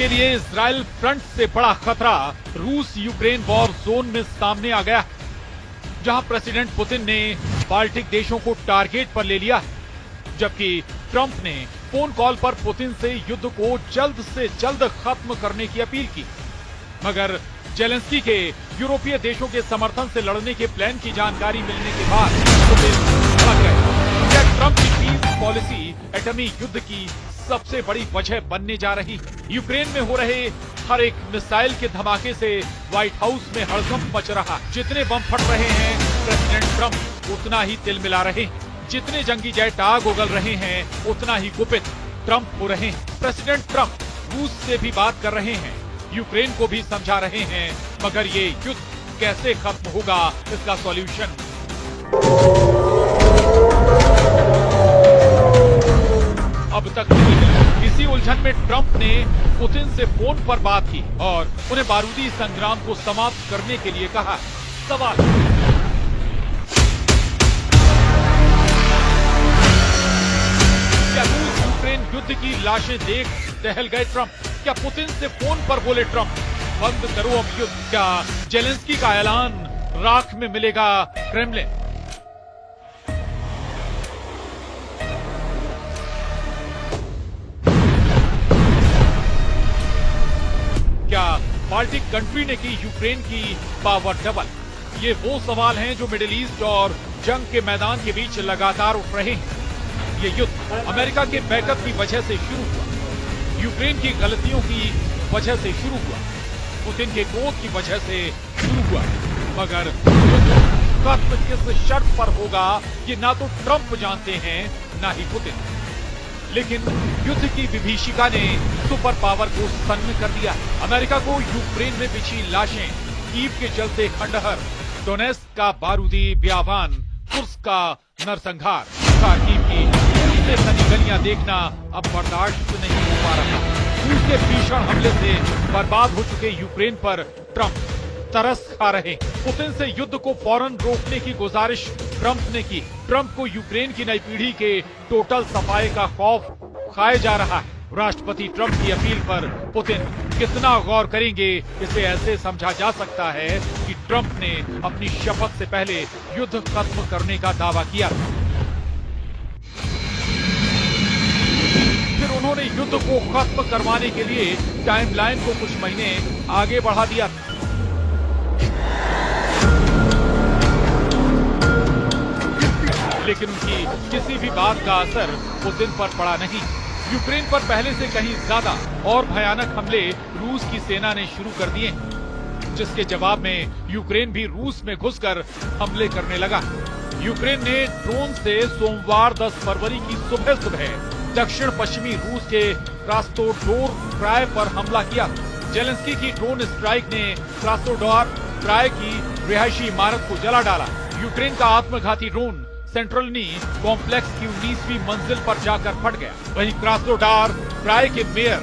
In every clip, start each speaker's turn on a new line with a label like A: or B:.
A: के लिए Israel front से बड़ा खतरा रूस यूक्रेन वॉर जोन में सामने आ गया, जहां प्रेसिडेंट पुतिन ने बाल्टिक देशों को टारगेट पर ले लिया, जबकि ट्रंप ने फोन कॉल पर पुतिन से युद्ध को जल्द से जल्द खत्म करने की अपील की। मगर जेलेंस्की के यूरोपीय देशों के समर्थन से लड़ने के प्लान की जानकारी मिलने के बाद पुतिन भड़क गए। क्या ट्रंप की पीस पॉलिसी एटमी युद्ध की सबसे बड़ी वजह बनने जा रही? यूक्रेन में हो रहे हर एक मिसाइल के धमाके से व्हाइट हाउस में हड़कंप मच रहा। जितने बम फट रहे हैं प्रेसिडेंट ट्रंप उतना ही तिलमिला रहे हैं, जितने जंगी जेट आग उगल रहे हैं उतना ही कुपित ट्रंप हो रहे हैं। प्रेसिडेंट ट्रंप रूस से भी बात कर रहे हैं, यूक्रेन को भी समझा रहे हैं, मगर ये युद्ध कैसे खत्म होगा, इसका सॉल्यूशन अब तक नहीं मिला। इसी उलझन में ट्रंप ने पुतिन से फोन पर बात की और उन्हें बारूदी संग्राम को समाप्त करने के लिए कहा। सवाल क्या रूस यूक्रेन युद्ध की लाशें देख दहल गए ट्रंप? क्या पुतिन से फोन पर बोले ट्रंप बंद करो अब युद्ध? क्या जेलेंस्की का ऐलान राख में मिलेगा क्रेमलिन? क्या बाल्टिक कंट्री ने की यूक्रेन की पावर डबल? ये वो सवाल हैं जो मिडिल ईस्ट और जंग के मैदान के बीच लगातार उठ रहे हैं। ये युद्ध अमेरिका के बैकअप की वजह से शुरू हुआ, यूक्रेन की गलतियों की वजह से शुरू हुआ, पुतिन के क्रोध की वजह से शुरू हुआ, मगर युद्ध किस शर्त पर होगा ये ना तो ट्रंप जानते हैं ना ही पुतिन। लेकिन युद्ध की विभीषिका ने सुपर पावर को सन्न कर दिया। अमेरिका को यूक्रेन में बिछी लाशें, कीव के चलते खंडहर, डोनेस्क का बारूदी बयाबान, कुर्स्क का नरसंहार, खार्किव की से सनी गलियां देखना अब बर्दाश्त नहीं हो पा रहा। रूस के भीषण हमले से बर्बाद हो चुके यूक्रेन पर ट्रंप तरस खा रहे। पुतिन से युद्ध को फौरन रोकने की गुजारिश ट्रंप ने की। ट्रंप को यूक्रेन की नई पीढ़ी के टोटल सफाई का खौफ खाए जा रहा है। राष्ट्रपति ट्रंप की अपील पर पुतिन कितना गौर करेंगे, इसे ऐसे समझा जा सकता है कि ट्रंप ने अपनी शपथ से पहले युद्ध खत्म करने का दावा किया। फिर उन्होंने युद्ध को खत्म करवाने के लिए टाइमलाइन को कुछ महीने आगे बढ़ा दिया। लेकिन उनकी किसी भी बात का असर पुतिन पर पड़ा नहीं। यूक्रेन पर पहले से कहीं ज्यादा और भयानक हमले रूस की सेना ने शुरू कर दिए, जिसके जवाब में यूक्रेन भी रूस में घुसकर हमले करने लगा। यूक्रेन ने ड्रोन से सोमवार 10 फरवरी की सुबह दक्षिण पश्चिमी रूस के क्रास्नोडार क्राय पर हमला किया। जेलेंस्की की ड्रोन स्ट्राइक ने क्रास्नोडार क्राय की रिहायशी इमारत को जला डाला। यूक्रेन का आत्मघाती ड्रोन सेंट्रलनी कॉम्प्लेक्स की 19वीं मंजिल पर जाकर फट गया। वहीं क्रास्नोडार क्राय के मेयर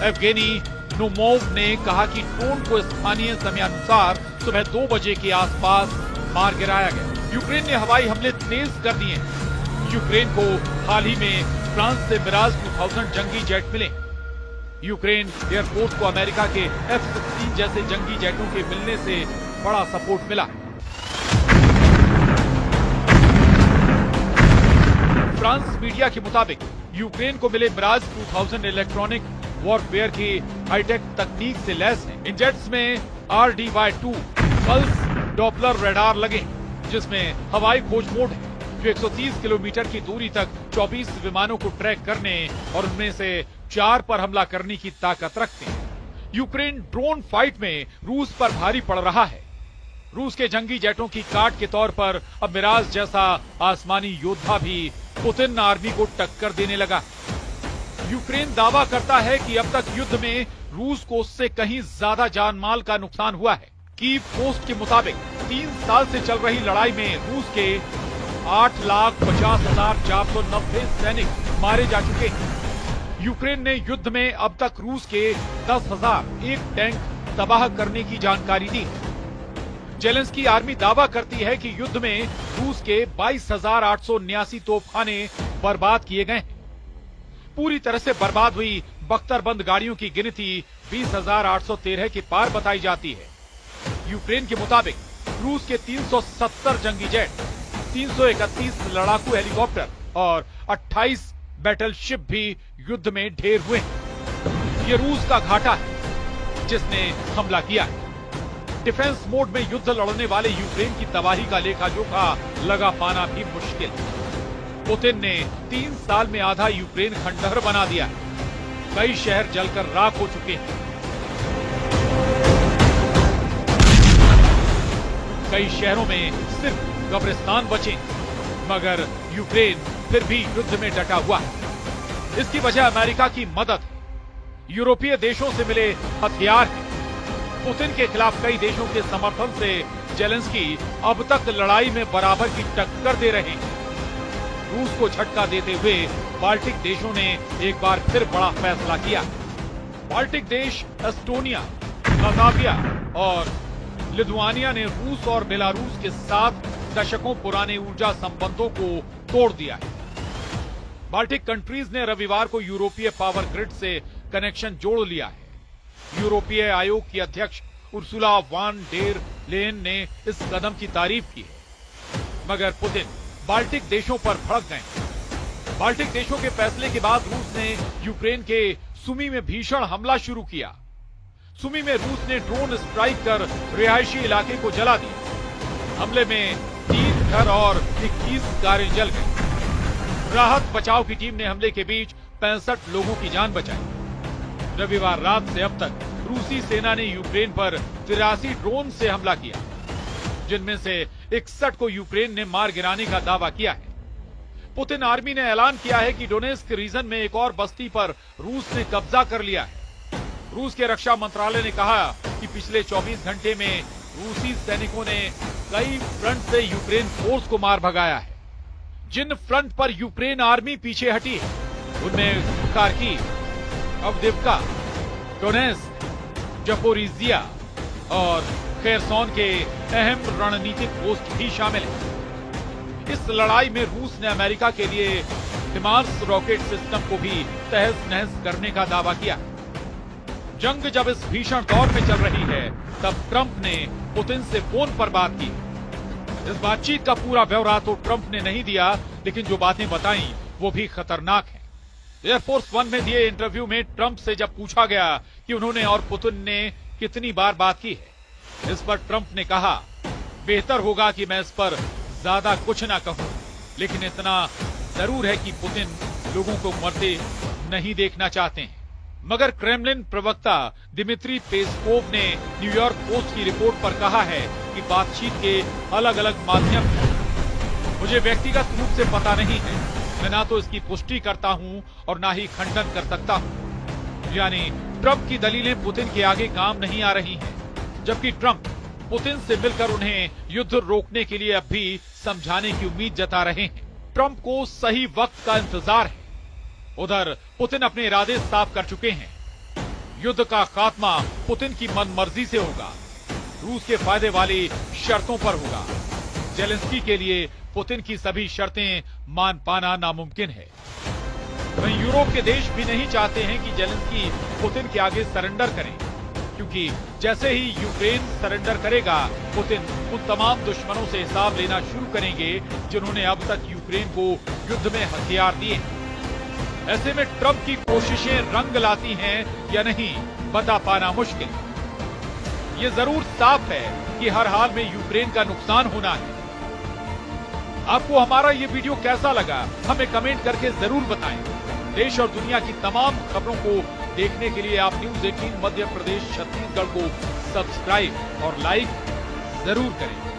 A: एवगेनी नोमोव ने कहा कि ड्रोन को स्थानीय समयानुसार सुबह 2 बजे के आसपास मार गिराया गया। यूक्रेन ने हवाई हमले तेज कर दिए। यूक्रेन को हाल ही में फ्रांस से मिराज 2000 जंगी जेट मिले। यूक्रेन एयरफोर्स को अमेरिका के F-16 जैसे जंगी जेटों के मिलने से बड़ा सपोर्ट मिला। फ्रांस मीडिया के मुताबिक यूक्रेन को मिले मिराज 2000 इलेक्ट्रॉनिक वॉरफेयर की हाईटेक तकनीक से लैस हैं। इन जेट्स में RDY-2 पल्स डॉपलर रडार लगे, जिसमें हवाई खोज मोड है, जो 130 किलोमीटर की दूरी तक 24 विमानों को ट्रैक करने और उनमें से 4 पर हमला करने की ताकत रखते हैं। यूक्रेन ड्रोन फाइट में रूस पर भारी पड़ रहा है। रूस के जंगी जेटों की काट के तौर पर अब मिराज जैसा आसमानी योद्धा भी पुतिन आर्मी को टक्कर देने लगा। यूक्रेन दावा करता है कि अब तक युद्ध में रूस को उससे कहीं ज्यादा जान माल का नुकसान हुआ है। कीव पोस्ट के मुताबिक 3 साल से चल रही लड़ाई में रूस के 8,50,490 सैनिक मारे जा चुके हैं। यूक्रेन ने युद्ध में अब तक रूस के 10,001 टैंक तबाह करने की जानकारी दी। जेलेंस्की आर्मी दावा करती है कि युद्ध में रूस के 22,879 तोपखाने बर्बाद किए गए। पूरी तरह से बर्बाद हुई बख्तरबंद गाड़ियों की गिनती 20,813 के पार बताई जाती है। यूक्रेन के मुताबिक रूस के 370 जंगी जेट, 331 लड़ाकू हेलीकॉप्टर और 28 बैटलशिप भी युद्ध में ढेर हुए हैं। ये रूस का घाटा है जिसने हमला किया है। डिफेंस मोड में युद्ध लड़ने वाले यूक्रेन की तबाही का लेखा जोखा लगा पाना भी मुश्किल। पुतिन ने 3 साल में आधा यूक्रेन खंडहर बना दिया है। कई शहर जलकर राख हो चुके हैं। कई शहरों में सिर्फ कब्रिस्तान बचे, मगर यूक्रेन फिर भी युद्ध में डटा हुआ है। इसकी वजह अमेरिका की मदद है, यूरोपीय देशों से मिले हथियार हैं। पुतिन के खिलाफ कई देशों के समर्थन से जेलेंस्की अब तक लड़ाई में बराबर की टक्कर दे रहे हैं। रूस को झटका देते हुए बाल्टिक देशों ने एक बार फिर बड़ा फैसला किया। बाल्टिक देश एस्टोनिया, लातविया और लिथुआनिया ने रूस और बेलारूस के साथ दशकों पुराने ऊर्जा संबंधों को तोड़ दिया है। बाल्टिक कंट्रीज ने रविवार को यूरोपीय पावर ग्रिड से कनेक्शन जोड़ लिया है। यूरोपीय आयोग की अध्यक्ष उर्सुला वान डेर लेयन ने इस कदम की तारीफ की है, मगर पुतिन बाल्टिक देशों पर भड़क गए। बाल्टिक देशों के फैसले के बाद रूस ने यूक्रेन के सुमी में भीषण हमला शुरू किया। सुमी में रूस ने ड्रोन स्ट्राइक कर रिहायशी इलाके को जला दिया। हमले में 3 घर और 21 कारें जल गई। राहत बचाव की टीम ने हमले के बीच 65 लोगों की जान बचाई। रविवार रात से अब तक रूसी सेना ने यूक्रेन पर 83 ड्रोन से हमला किया, जिनमें से 61 को यूक्रेन ने मार गिराने का दावा किया है। पुतिन आर्मी ने ऐलान किया है कि डोनेस्क रीजन में एक और बस्ती पर रूस ने कब्जा कर लिया है। रूस के रक्षा मंत्रालय ने कहा कि पिछले 24 घंटे में रूसी सैनिकों ने कई फ्रंट से यूक्रेन फोर्स को मार भगाया है। जिन फ्रंट पर यूक्रेन आर्मी पीछे हटी है उनमें खार्किव, अवदिव्का, डोनेस्क, जपोरिजिया और खेरसोन के अहम रणनीतिक पोस्ट भी शामिल हैं। इस लड़ाई में रूस ने अमेरिका के लिए हिमार्स रॉकेट सिस्टम को भी तहस नहस करने का दावा किया। जंग जब इस भीषण दौर में चल रही है, तब ट्रंप ने पुतिन से फोन पर बात की। इस बातचीत का पूरा ब्यौरा तो ट्रंप ने नहीं दिया, लेकिन जो बातें बताई वो भी खतरनाक हैं। एयरफोर्स 1 में दिए इंटरव्यू में ट्रंप से जब पूछा गया कि उन्होंने और पुतिन ने कितनी बार बात की है, इस पर ट्रंप ने कहा, बेहतर होगा कि मैं इस पर ज्यादा कुछ ना कहूं, लेकिन इतना जरूर है कि पुतिन लोगों को मरते नहीं देखना चाहते हैं। मगर क्रेमलिन प्रवक्ता दिमित्री पेस्कोव ने न्यूयॉर्क पोस्ट की रिपोर्ट पर कहा है कि बातचीत के अलग अलग माध्यम हैं। मुझे व्यक्तिगत रूप से पता नहीं है, मैं ना तो इसकी पुष्टि करता हूं और ना ही खंडन कर सकता हूं। यानी ट्रंप की दलीलें पुतिन के आगे काम नहीं आ रही हैं, जबकि ट्रंप पुतिन से मिलकर उन्हें युद्ध रोकने के लिए अब भी समझाने की उम्मीद जता रहे हैं। ट्रंप को सही वक्त का इंतजार है। उधर पुतिन अपने इरादे साफ कर चुके हैं। युद्ध का खात्मा पुतिन की मनमर्जी से होगा, रूस के फायदे वाली शर्तों पर होगा। जेलेंस्की के लिए पुतिन की सभी शर्तें मान पाना नामुमकिन है। वहीं यूरोप के देश भी नहीं चाहते हैं कि जेलेंस्की पुतिन के आगे सरेंडर करें, क्योंकि जैसे ही यूक्रेन सरेंडर करेगा, पुतिन उन तमाम दुश्मनों से हिसाब लेना शुरू करेंगे जिन्होंने अब तक यूक्रेन को युद्ध में हथियार दिए। ऐसे में ट्रंप की कोशिशें रंग लाती हैं या नहीं, बता पाना मुश्किल। ये जरूर साफ है कि हर हाल में यूक्रेन का नुकसान होना है। आपको हमारा ये वीडियो कैसा लगा, हमें कमेंट करके जरूर बताएं। देश और दुनिया की तमाम खबरों को देखने के लिए आप न्यूज़ 18 मध्य प्रदेश छत्तीसगढ़ को सब्सक्राइब और लाइक जरूर करें।